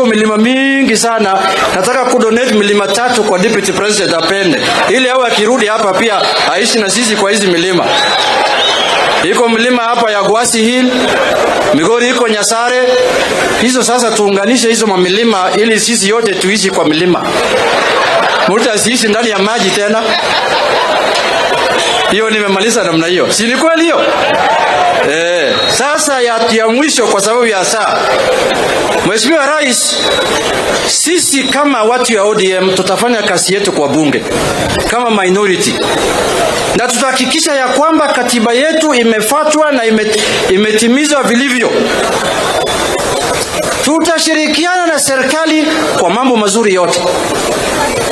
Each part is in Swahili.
milima mingi sana. Nataka kudonate milima 3 kwa deputy president apende, ili awe akirudi hapa pia aishi na sisi kwa hizi milima. Iko milima hapa ya Gwasi Hill, Migori iko Nyasare. Hizo sasa tuunganishe hizo mamilima ili sisi yote tuishi kwa milima. Mtu asiishi ndani ya maji tena. Hiyo nimemaliza namna hiyo. Si ni kweli hiyo? Sasa ya mwisho kwa sababu ya saa. Mheshimiwa Rais, sisi kama watu ya ODM tutafanya kazi yetu kwa bunge kama minority. Na tutahakikisha ya kwamba katiba yetu imefuatwa na imetimizwa vilivyo. Tutashirikiana na serikali kwa mambo mazuri yote.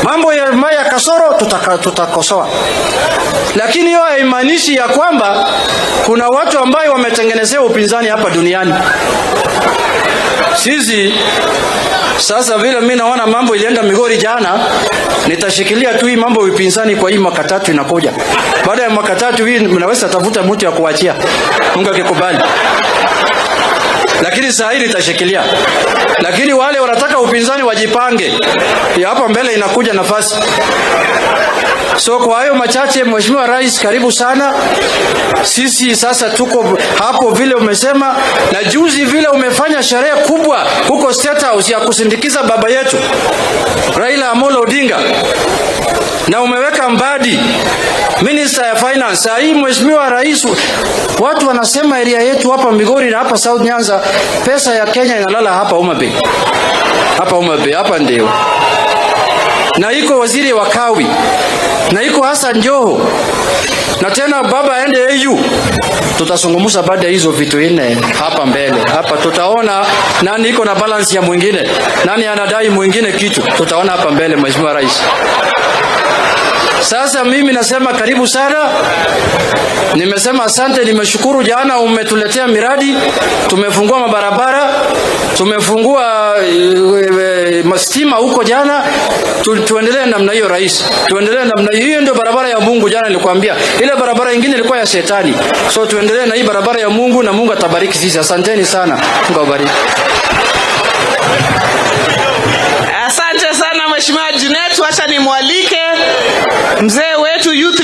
Mambo ya kasoro tutakosoa. Lakini hiyo haimaanishi ya kwamba kuna watu ambao wametengenezea upinzani hapa duniani. Sisi sasa vile mimi naona mambo ilienda Migori jana, nitashikilia tu hii mambo ya upinzani kwa hii mwaka 3 inakuja. Baada ya mwaka 3 hii mnaweza tafuta mtu ya kuachia. Mungu akikubali. Lakini saa hii nitashikilia. Lakini wale wanataka upinzani wajipange. Hapa mbele inakuja nafasi. So kwa hayo machache, Mheshimiwa Rais, karibu sana. Sisi sasa tuko hapo vile umesema, na juzi vile umefanya sherehe kubwa huko State House ya kusindikiza baba yetu Raila Amolo Odinga. Na umeweka Mbadi Minister ya Finance. Saa hii Mheshimiwa Rais, watu wanasema area yetu hapa Migori na hapa South Nyanza, pesa ya Kenya inalala hapa Homabay. Hapa Homabay, hapa ndio. Na iko waziri wa Kawi. Na iko Hassan Joho. Na tena baba aende AU. Tutazungumza baada hizo vitu nne hapa mbele. Hapa tutaona nani iko na balance ya mwingine. Nani anadai mwingine kitu. Tutaona hapa mbele, Mheshimiwa Rais. Sasa mimi nasema karibu sana. Nimesema asante, nimeshukuru. Jana umetuletea miradi, tumefungua mabarabara, tumefungua mastima huko jana. Tuendelee namna hiyo Rais. Tuendelee namna hiyo. Hiyo ndio barabara ya Mungu, jana nilikwambia. Ile barabara nyingine ilikuwa ya shetani. So tuendelee na hii barabara ya Mungu na Mungu atabariki sisi. Asanteni sana. Mungu awabariki. Asante sana Mheshimiwa Junet, acha nimwalike mzee wetu youth